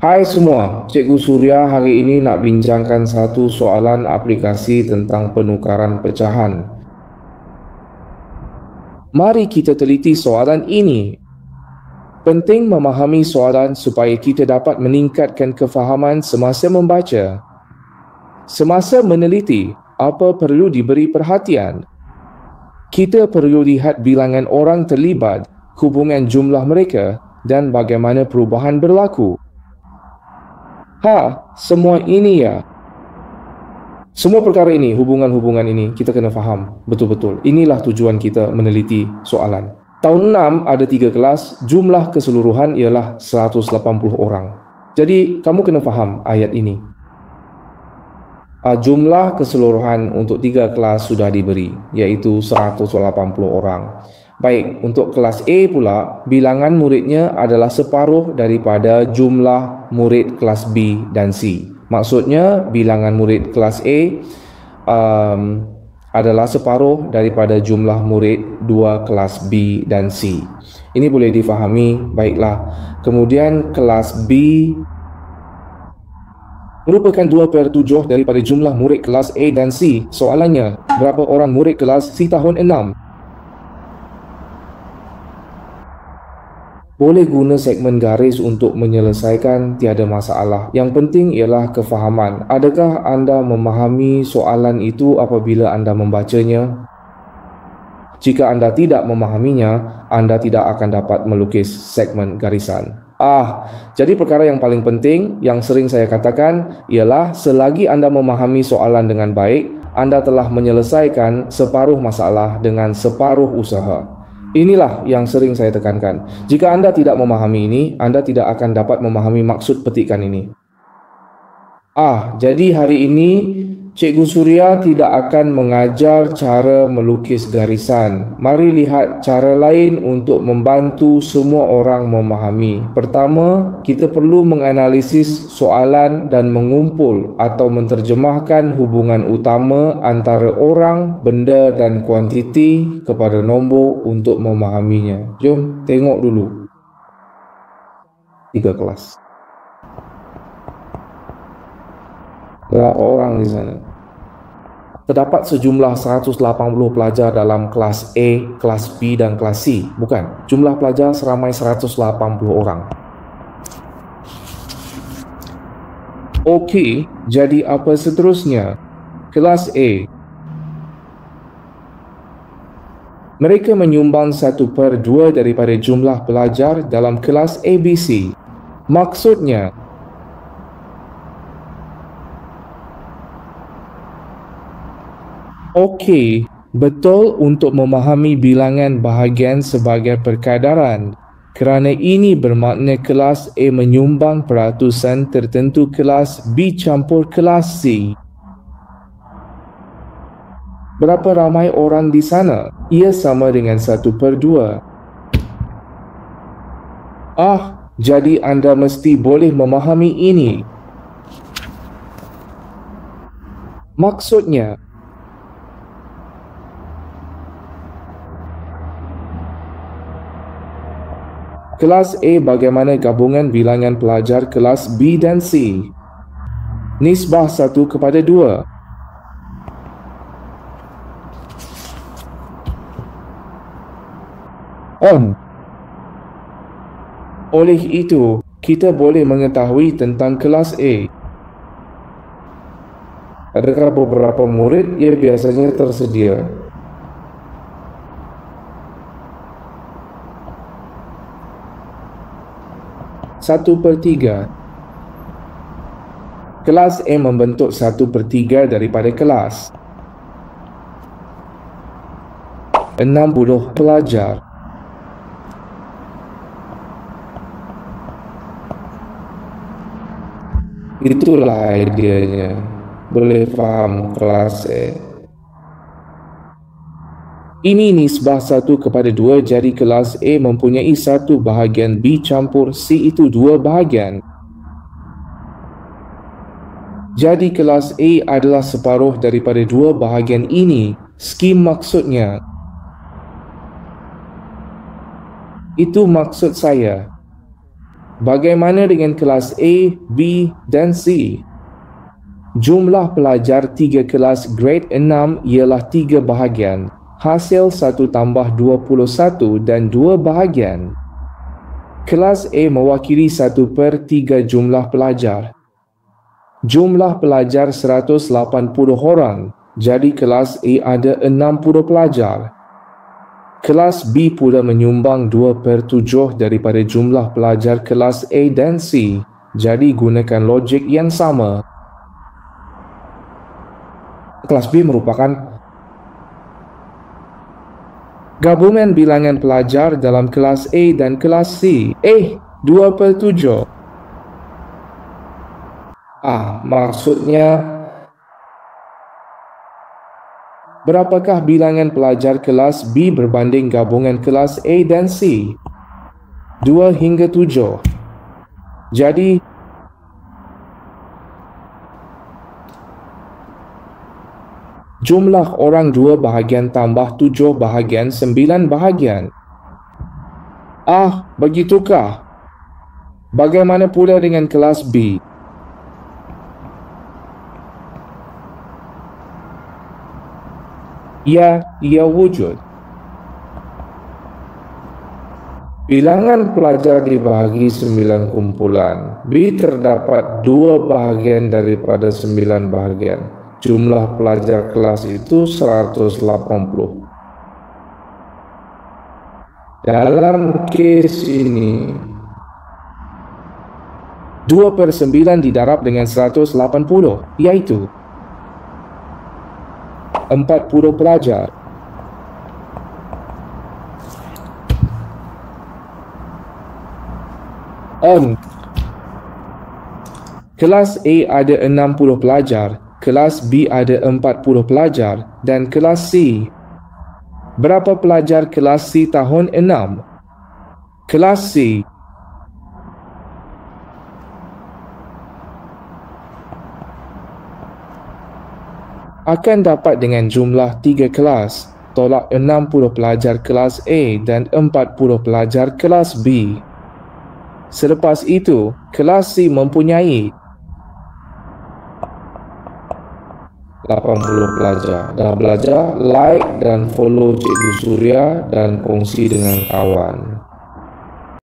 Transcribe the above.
Hai semua, Cikgu Surya hari ini nak bincangkan satu soalan aplikasi tentang penukaran pecahan. Mari kita teliti soalan ini. Penting memahami soalan supaya kita dapat meningkatkan kefahaman semasa membaca. Semasa meneliti, apa perlu diberi perhatian? Kita perlu lihat bilangan orang terlibat, hubungan jumlah mereka dan bagaimana perubahan berlaku. Semua ini ya. Semua perkara ini, hubungan-hubungan ini, kita kena faham betul-betul. Inilah tujuan kita meneliti soalan. Tahun 6 ada 3 kelas, jumlah keseluruhan ialah 180 orang. Jadi, kamu kena faham ayat ini. Jumlah keseluruhan untuk 3 kelas sudah diberi, iaitu 180 orang. Baik, untuk kelas A pula, bilangan muridnya adalah separuh daripada jumlah murid kelas B dan C. Maksudnya, bilangan murid kelas A adalah separuh daripada jumlah murid 2 kelas B dan C. Ini boleh difahami, baiklah. Kemudian, kelas B merupakan 2/7 daripada jumlah murid kelas A dan C. Soalannya, berapa orang murid kelas C tahun 6? Boleh guna segmen garis untuk menyelesaikan, tiada masalah. Yang penting ialah kefahaman. Adakah anda memahami soalan itu apabila anda membacanya? Jika anda tidak memahaminya, anda tidak akan dapat melukis segmen garisan. Jadi perkara yang paling penting yang sering saya katakan ialah selagi anda memahami soalan dengan baik, anda telah menyelesaikan separuh masalah dengan separuh usaha. Inilah yang sering saya tekankan. Jika anda tidak memahami ini, anda tidak akan dapat memahami maksud petikan ini. Jadi hari ini Cikgu Surya tidak akan mengajar cara melukis garisan. Mari lihat cara lain untuk membantu semua orang memahami. Pertama, kita perlu menganalisis soalan dan mengumpul atau menterjemahkan hubungan utama antara orang, benda dan kuantiti kepada nombor untuk memahaminya. Jom tengok dulu 3 kelas. Berapa orang di sana? Terdapat sejumlah 180 pelajar dalam kelas A, kelas B dan kelas C. Bukan, jumlah pelajar seramai 180 orang. Okey, jadi apa seterusnya? Kelas A. Mereka menyumbang 1/2 daripada jumlah pelajar dalam kelas ABC. Maksudnya, okey, betul untuk memahami bilangan bahagian sebagai perkadaran. Kerana ini bermakna kelas A menyumbang peratusan tertentu kelas B campur kelas C. Berapa ramai orang di sana? Ia sama dengan 1/2. Jadi anda mesti boleh memahami ini. Maksudnya, kelas A bagaimana gabungan bilangan pelajar kelas B dan C? Nisbah 1/2. Oleh itu, kita boleh mengetahui tentang kelas A. Adakah beberapa murid yang biasanya tersedia? Satu per 3. Kelas A membentuk 1/3 daripada kelas. 60 pelajar. Itulah ideanya. Boleh faham kelas A. Ini nisbah 1/2, jadi kelas A mempunyai 1 bahagian B campur C itu 2 bahagian. Jadi kelas A adalah separuh daripada 2 bahagian ini. Skim maksudnya. Itu maksud saya. Bagaimana dengan kelas A, B dan C? Jumlah pelajar 3 kelas grade 6 ialah 3 bahagian. Hasil 1 tambah 21 dan 2 bahagian. Kelas A mewakili 1/3 jumlah pelajar. Jumlah pelajar 180 orang. Jadi kelas A ada 60 pelajar. Kelas B pula menyumbang 2/7 daripada jumlah pelajar kelas A dan C. Jadi gunakan logik yang sama. Kelas B merupakan gabungan bilangan pelajar dalam kelas A dan kelas C. 2/7. Maksudnya berapakah bilangan pelajar kelas B berbanding gabungan kelas A dan C? 2 hingga 7. Jadi, jumlah orang 2 bahagian tambah 7 bahagian 9 bahagian. Begitukah? Bagaimana pula dengan kelas B? Ya, ia wujud. Bilangan pelajar dibahagi 9 kumpulan. B terdapat 2 bahagian daripada 9 bahagian. Jumlah pelajar kelas itu 180. Dalam kes ini, 2/9 didarab dengan 180, iaitu 40 pelajar. Kelas A ada 60 pelajar, kelas B ada 40 pelajar dan kelas C. Berapa pelajar kelas C tahun 6? Kelas C akan dapat dengan jumlah 3 kelas, tolak 60 pelajar kelas A dan 40 pelajar kelas B. Selepas itu, kelas C mempunyai 80 pelajar. Dah belajar, like dan follow Cikgu Suria dan kongsi dengan kawan.